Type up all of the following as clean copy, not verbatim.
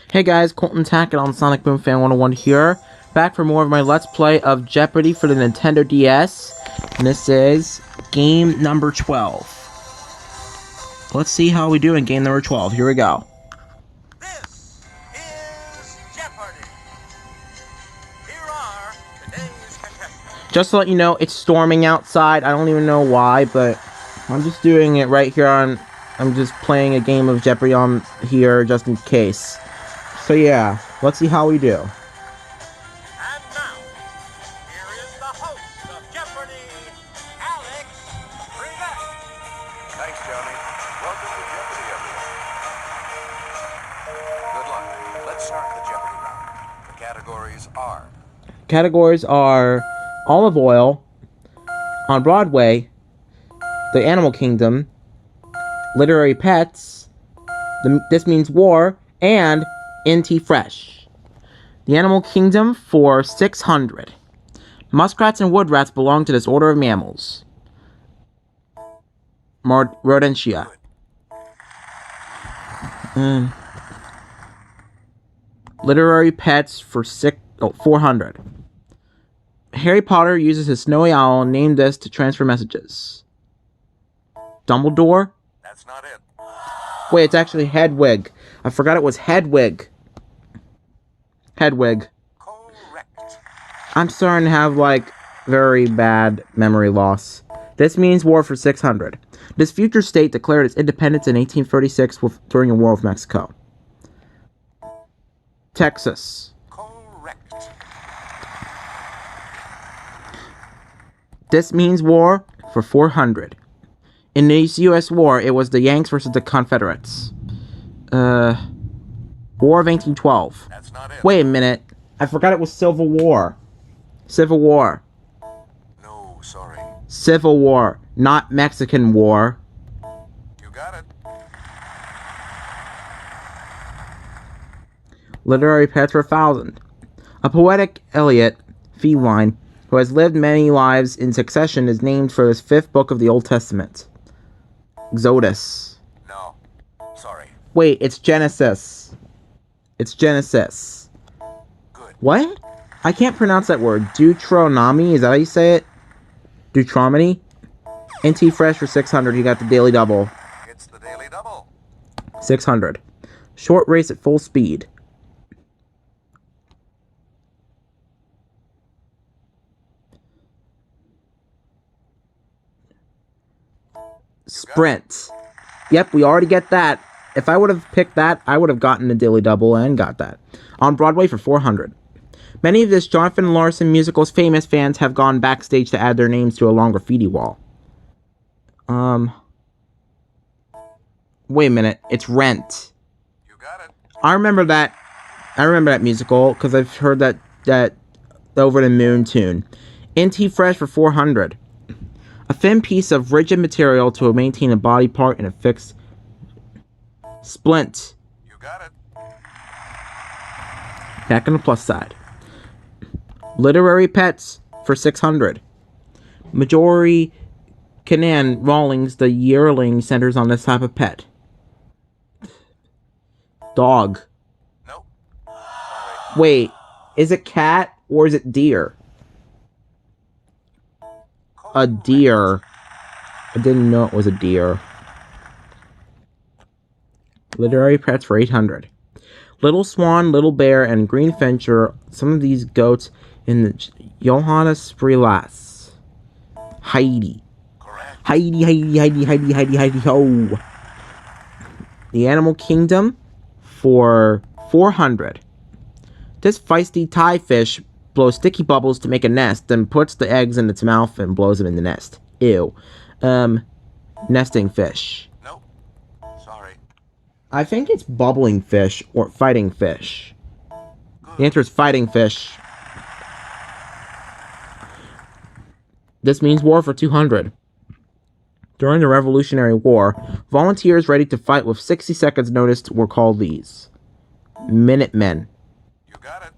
Hey guys, Colton Tackett on Sonic Boom Fan 101 here, back for more of my Let's Play of Jeopardy for the Nintendo DS, and this is game number 12. Let's see how we do in game number 12. Here we go. This is Jeopardy! Here are today's contestants. Just to let you know, it's storming outside. I don't even know why, but I'm just doing it right here on... I'm just playing a game of Jeopardy on here just in case. So yeah, let's see how we do. And now, here is the host of Jeopardy, Alex Trebek. Thanks, Johnny. Welcome to Jeopardy, everyone. Good luck. Let's start the Jeopardy round. The Categories are Olive Oil, On Broadway, The Animal Kingdom, Literary Pets, This Means War, and NT Fresh. The Animal Kingdom for 600. Muskrats and wood rats belong to this order of mammals. Rodentia. Literary Pets for 400. Harry Potter uses his snowy owl and named this to transfer messages. Dumbledore? That's not it. Wait, it's actually Hedwig. I forgot it was Hedwig. Hedwig. Correct. I'm starting to have, very bad memory loss. This means war for 600. This future state declared its independence in 1836 during the War with Mexico. Texas. Correct. This means war for 400. In this U.S. war, it was the Yanks versus the Confederates. War of 1812. That's not it. Wait a minute. I forgot it was Civil War. Civil War. No, sorry. Civil War, not Mexican War. You got it. Literary Pets for 1,000. A poetic Eliot, feline, who has lived many lives in succession, is named for this fifth book of the Old Testament. Exodus. No. Sorry. Wait, it's Genesis. It's Genesis. Good. What? I can't pronounce that word. Deuteronomy? Is that how you say it? Deuteronomy? NT Fresh for 600. You got the Daily Double. It's the Daily Double. 600. Short race at full speed. Sprint. Yep, we already get that. If I would have picked that, I would have gotten the Daily Double and got that. On Broadway for 400. Many of this Jonathan Larson musical's famous fans have gone backstage to add their names to a long graffiti wall. Wait a minute. It's Rent. You got it. I remember that musical because I've heard that Over the Moon tune. NT Fresh for 400. A thin piece of rigid material to maintain a body part in a fixed splint. You got it. Back on the plus side. Literary Pets for 600. Majority Canan Rawlings, the yearling, centers on this type of pet. Dog. Nope. Wait, is it cat or is it deer? A deer. I didn't know it was a deer. Literary Pets for 800. Little Swan, Little Bear, and Green Fincher, some of these goats in the Johannes Spreelas. Heidi. Correct. Heidi, ho. The Animal Kingdom for 400. This feisty Thai fish blows sticky bubbles to make a nest, then puts the eggs in its mouth and blows them in the nest. Ew. Nesting fish. Nope. Sorry. I think it's bubbling fish or fighting fish. The answer is fighting fish. This means war for 200. During the Revolutionary War, volunteers ready to fight with 60 seconds notice were called these. Minutemen. You got it.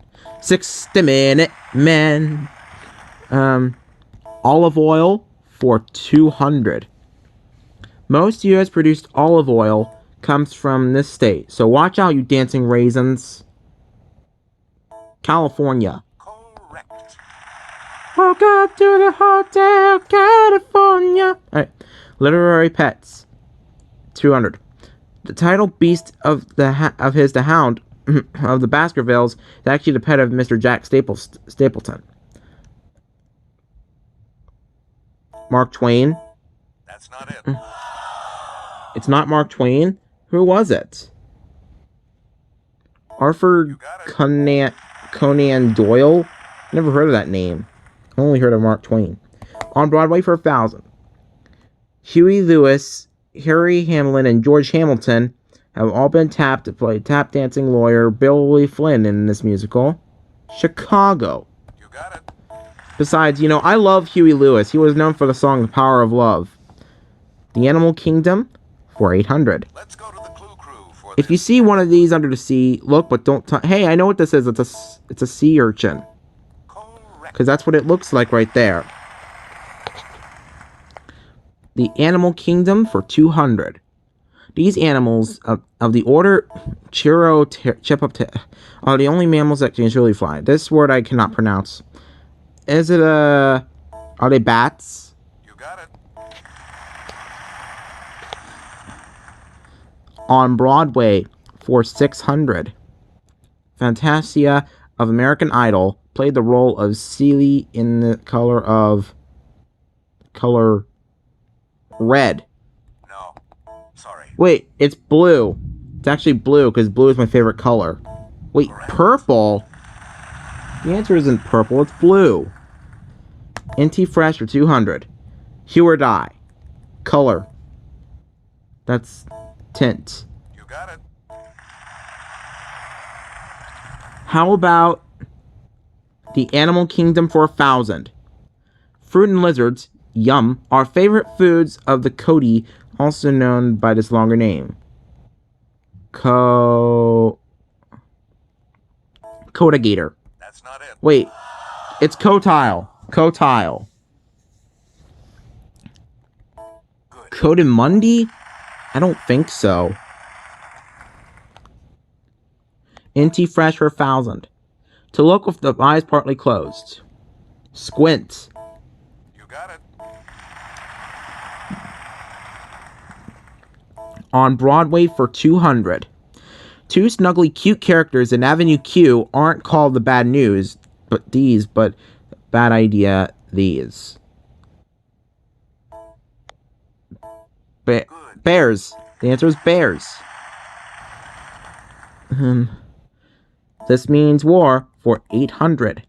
60-minute men. Olive oil for 200. Most U.S. produced olive oil comes from this state. So watch out, you dancing raisins. California. Correct. Woke up to the Hotel California. Alright. Literary pets. 200. The title beast of the Hound of the Baskervilles is actually the pet of Mr. Jack Stapleton. Mark Twain. That's not it. It's not Mark Twain. Who was it? Arthur Conan Doyle? Never heard of that name. I only heard of Mark Twain. On Broadway for 1,000. Huey Lewis, Harry Hamlin, and George Hamilton have all been tapped to play tap dancing lawyer Billy Flynn in this musical. Chicago. You got it. Besides, I love Huey Lewis. He was known for the song The Power of Love. The Animal Kingdom for 800. Let's go to the Clue Crew for If you see one of these under the sea, look, but don't hey, I know what this is. It's a sea urchin. Correct. Because that's what it looks like right there. The Animal Kingdom for 200. These animals of the order Chiroptera are the only mammals that can usually fly. This word I cannot pronounce. Is it are they bats? You got it. On Broadway for 600. Fantasia of American Idol played the role of Celie in the color red. No. Sorry. Wait, it's blue. It's actually blue because blue is my favorite color. Wait, Correct. purple? The answer isn't purple, it's blue. NT Fresh for 200. Hue or dye. Color. That's tint. You got it. How about the Animal Kingdom for 1,000? Fruit and lizards, yum, are favorite foods of the Cody, also known by this longer name. Cotagator. That's not it. Wait, it's cotyle. Cotyle. Good. Cotimundi? I don't think so. NT Fresh for 1,000. To look with the eyes partly closed. Squint. You got it. On Broadway for 200. Two snuggly cute characters in Avenue Q aren't called the bad news, but bad idea these. Bears. The answer is bears. This means war for 800.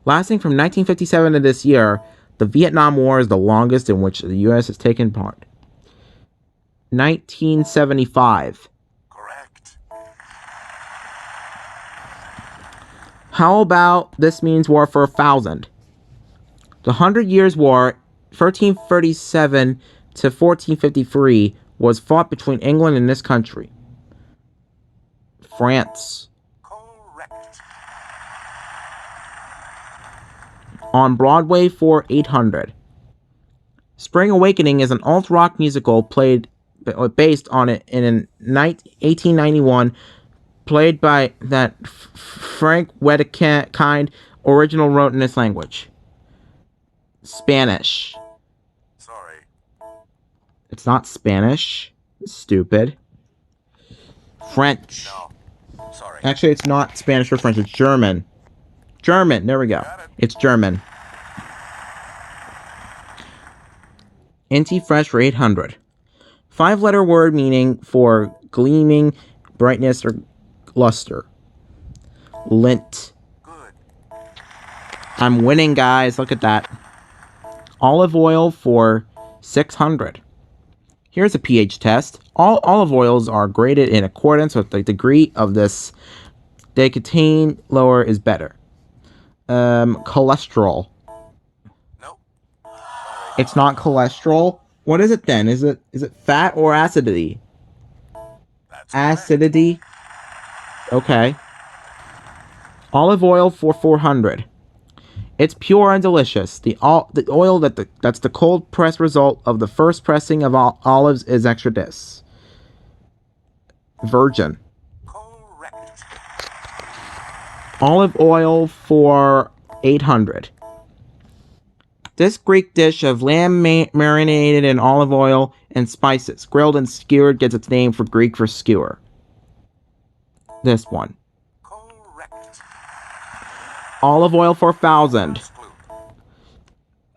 Lasting from 1957 to this year, the Vietnam War is the longest in which the U.S. has taken part. 1975. Correct. How about this means war for 1,000? The 100 Years' War, 1337 to 1453, was fought between England and this country. France. Correct. On Broadway for 800. Spring Awakening is an alt-rock musical based on it in 1891, played by that Frank Wedekind, original wrote in this language. Spanish. Sorry. It's not Spanish. Stupid. French. No. Sorry. Actually, it's not Spanish or French. It's German. German. There we go. Got it. It's German. NT Fresh for 800. 5-letter word meaning for gleaming, brightness, or luster. Lint. Good. I'm winning, guys. Look at that. Olive oil for 600. Here's a pH test. All olive oils are graded in accordance with the degree of this. They contain lower is better. Cholesterol. Nope. It's not cholesterol. What is it then? Is it fat or acidity? That's correct. Acidity. Okay. Olive oil for 400. It's pure and delicious. The oil that's the cold press result of the first pressing of olives is extra dis. Virgin. Correct. Olive oil for 800. This Greek dish of lamb marinated in olive oil and spices, grilled and skewered, gets its name for Greek for skewer. This one. Correct. Olive oil for 1,000. First clue.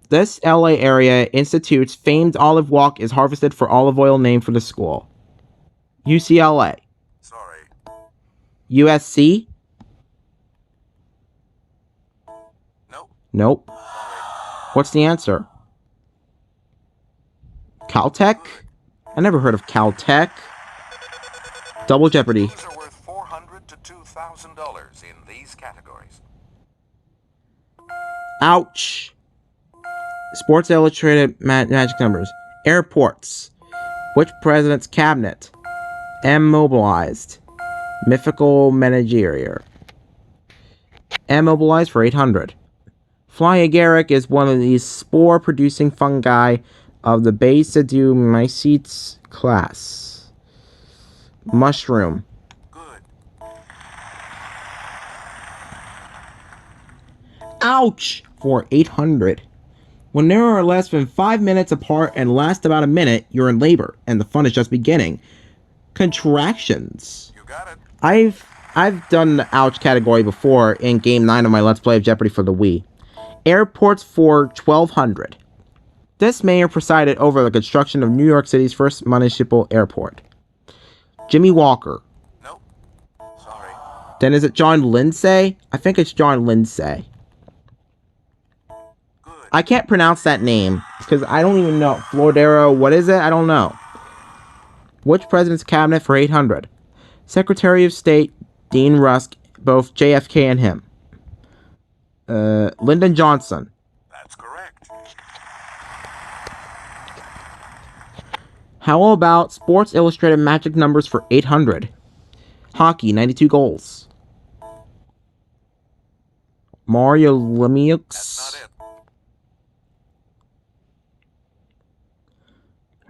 This LA area institute's famed olive walk is harvested for olive oil named for the school. UCLA. Sorry. USC? Nope. Nope. Sorry. What's the answer? Caltech? I never heard of Caltech. Double Jeopardy. Clues are worth $400 to $2,000 in these categories. Ouch. Sports Illustrated magic numbers. Airports. Which president's cabinet? Immobilized. Mythical menagerie. Immobilized for 800. Fly agaric is one of these spore-producing fungi of the Basidiomycetes class. Mushroom. Good. Ouch! For 800. When there are less than 5 minutes apart and last about a minute, you're in labor, and the fun is just beginning. Contractions. You got it. I've done the ouch category before in Game 9 of my Let's Play of Jeopardy for the Wii. Airports for 1,200. This mayor presided over the construction of New York City's first municipal airport. Jimmy Walker. Nope. Sorry. Then is it John Lindsay? I think it's John Lindsay. Good. I can't pronounce that name because I don't even know. Flordero, what is it? I don't know. Which president's cabinet for 800? Secretary of State Dean Rusk, both JFK and him. Lyndon Johnson. That's correct. How about Sports Illustrated magic numbers for 800? Hockey, 92 goals. Mario Lemieux. That's not it.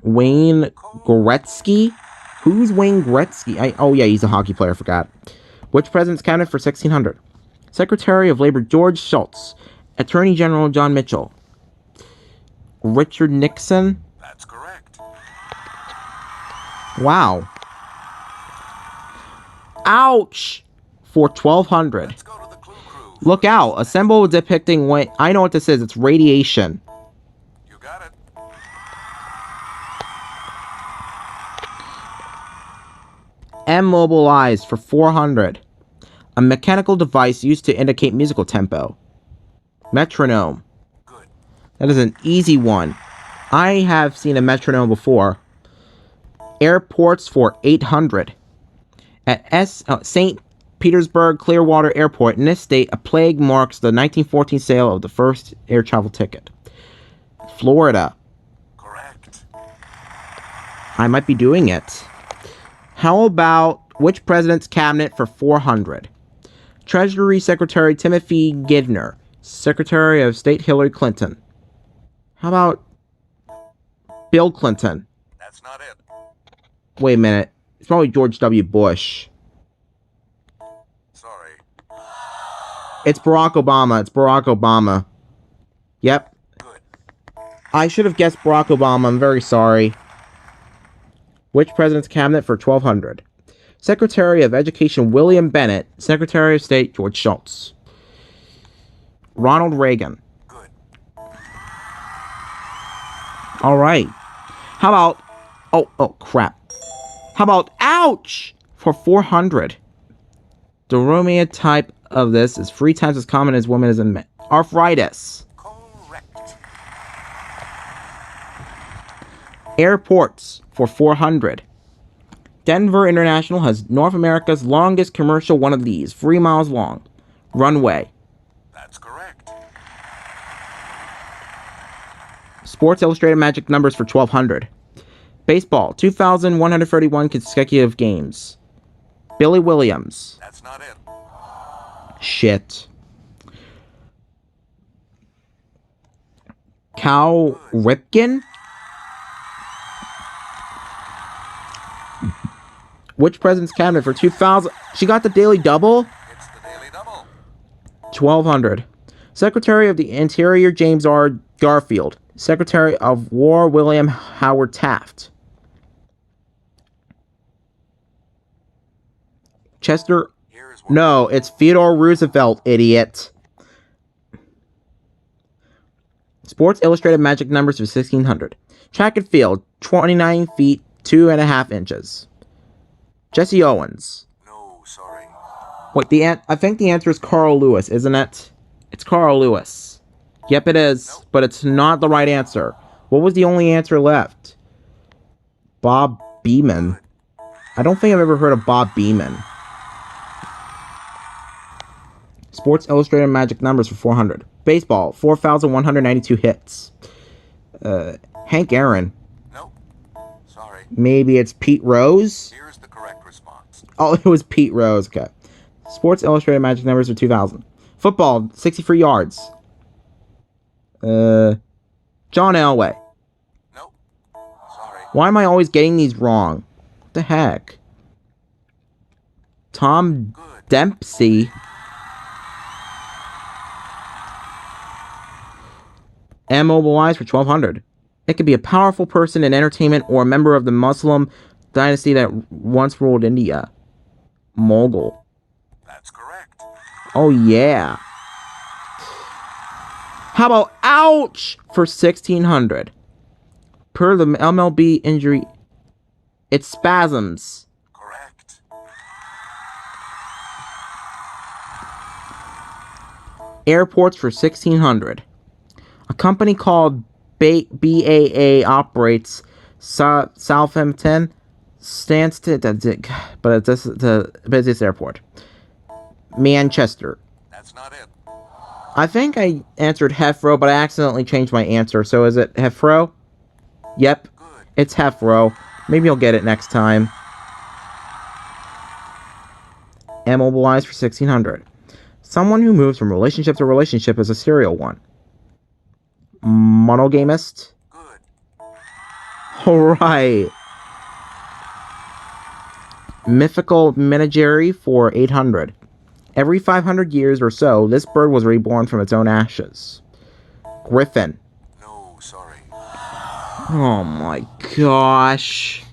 Wayne Gretzky? Who's Wayne Gretzky? Oh yeah, he's a hockey player, I forgot. Which president's cabinet for 1,600? Secretary of Labor George Shultz. Attorney General John Mitchell. Richard Nixon? That's correct. Wow. Ouch! For 1,200. Let's go to the clue crew. Look out! A symbol depicting what... I know what this is. It's radiation. You got it. Immobilized for 400. A mechanical device used to indicate musical tempo. Metronome. Good. That is an easy one. I have seen a metronome before. Airports for 800. At St. Petersburg Clearwater Airport in this state, a plague marks the 1914 sale of the first air travel ticket. Florida. Correct. I might be doing it. How about which president's cabinet for 400? Treasury Secretary Timothy Givner. Secretary of State Hillary Clinton. How about Bill Clinton? That's not it. Wait a minute. It's probably George W. Bush. Sorry. It's Barack Obama. It's Barack Obama. Yep. Good. I should have guessed Barack Obama. I'm very sorry. Which president's cabinet for 1,200? Secretary of Education William Bennett. Secretary of State George Shultz. Ronald Reagan. Good. All right. How about... Oh, crap. How about... Ouch! For 400. The Romeo type of this is 3 times as common as women as in men. Arthritis. Correct. Airports for 400. Denver International has North America's longest commercial one of these, 3 miles long. Runway. That's correct. Sports Illustrated magic numbers for 1,200. Baseball, 2,131 consecutive games. Billy Williams. That's not it. Shit. Cal Ripken? Which president's cabinet for 2000? She got the Daily Double? It's the Daily Double. 1200. Secretary of the Interior James R. Garfield. Secretary of War William Howard Taft. Chester. Here's one. No, it's Theodore Roosevelt, idiot. Sports Illustrated Magic Numbers for 1600. Track and field, 29 feet, 2.5 inches. Jesse Owens. No, sorry. Wait, I think the answer is Carl Lewis, isn't it? It's Carl Lewis. Yep, it is, Nope. but it's not the right answer. What was the only answer left? Bob Beeman. I don't think I've ever heard of Bob Beeman. Sports Illustrated Magic Numbers for 400. Baseball, 4,192 hits. Hank Aaron. Nope. Sorry. Maybe it's Pete Rose? Here's the correct response. Oh, it was Pete Rose. Okay. Sports Illustrated Magic Numbers for 2,000. Football, 63 yards. John Elway. Nope. Sorry. Why am I always getting these wrong? What the heck? Tom Good. Dempsey. Immobilized for 1,200. It could be a powerful person in entertainment or a member of the Muslim dynasty that once ruled India. Mughal. That's correct. Oh, yeah. How about ouch for 1,600? Per the MLB injury, it's spasms. Correct. Airports for 1,600. A company called BAA operates Southampton Stansted, but it's the busiest airport. Manchester. That's not it. I think I answered Heathrow, but I accidentally changed my answer. So is it Heathrow? Yep, Good. it's Heathrow. Maybe I'll get it next time. Immobilized for 1,600. Someone who moves from relationship to relationship is a serial one. Monogamist. Good. Alright. Mythical menagerie for 800. Every 500 years or so, this bird was reborn from its own ashes. Griffin. No, sorry. Oh my gosh.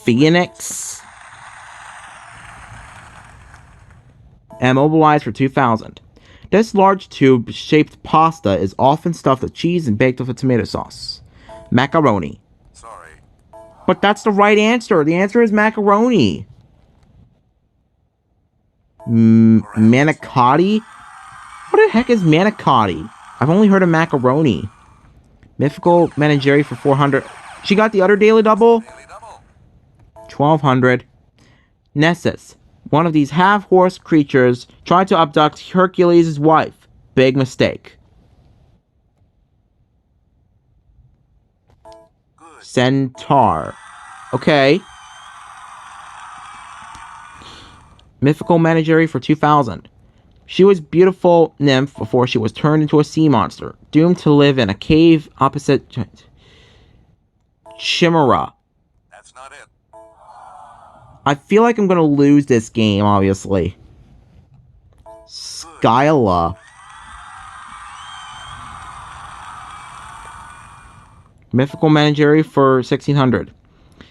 Phoenix. Immobilized for 2,000. This large tube-shaped pasta is often stuffed with cheese and baked with a tomato sauce. Macaroni. Sorry. But that's the right answer. The answer is macaroni. Manicotti? What the heck is manicotti? I've only heard of macaroni. Mythical menagerie for 400. She got the other Daily Double? Daily Double. 1,200. Nessus. One of these half-horse creatures tried to abduct Hercules' wife. Big mistake. Good. Centaur. Okay. Mythical menagerie for 2,000. She was a beautiful nymph before she was turned into a sea monster, doomed to live in a cave opposite Chimera. That's not it. I feel like I'm gonna lose this game, obviously. Skyla. Mythical menagerie for 1,600.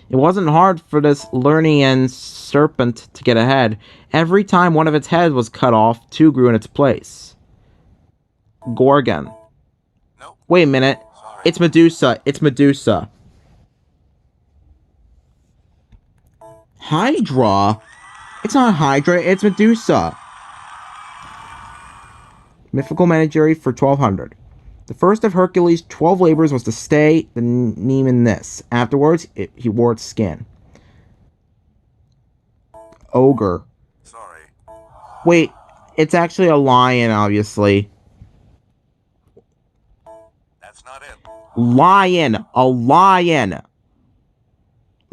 It wasn't hard for this Lernian serpent to get ahead. Every time one of its heads was cut off, two grew in its place. Gorgon. Nope. Wait a minute. Sorry. It's Medusa. It's Medusa. Hydra? It's not Hydra, it's Medusa. Mythical menagerie for 1,200. The first of Hercules' 12 labors was to stay the name in this. Afterwards, he wore its skin. Ogre. Sorry. Wait, it's actually a lion, obviously. That's not it. Lion! A lion!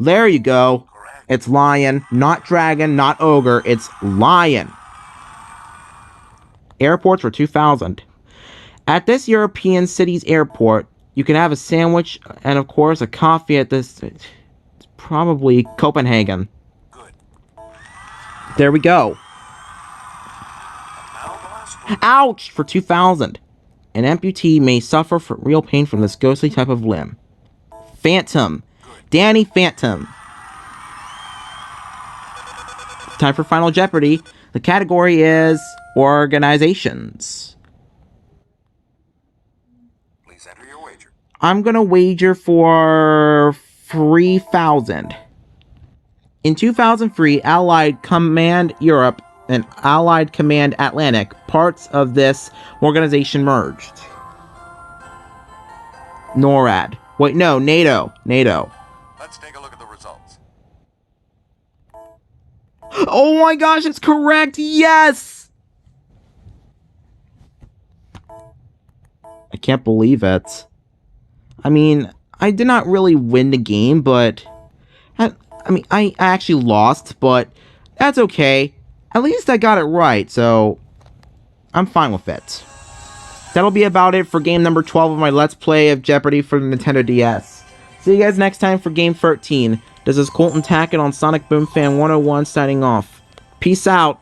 There you go. Correct. It's lion, not dragon, not ogre. It's lion. Airports for 2,000. At this European city's airport, you can have a sandwich and, of course, a coffee at this. probably Copenhagen. Good. There we go. Now the last one. Ouch! For 2,000. An amputee may suffer from real pain from this ghostly type of limb. Phantom. Danny Phantom. Time for Final Jeopardy. The category is organizations. Please enter your wager. I'm gonna wager for 3,000. In 2003, Allied Command Europe and Allied Command Atlantic, parts of this organization merged. NORAD. Wait, no, NATO. NATO. Let's take a look at the results. Oh my gosh, it's correct! Yes! I can't believe it. I mean, I did not really win the game, but... I actually lost, but that's okay. At least I got it right, so... I'm fine with it. That'll be about it for game number 12 of my Let's Play of Jeopardy for the Nintendo DS. See you guys next time for game 13. This is Colton Tackett on Sonic Boom Fan 101 signing off. Peace out.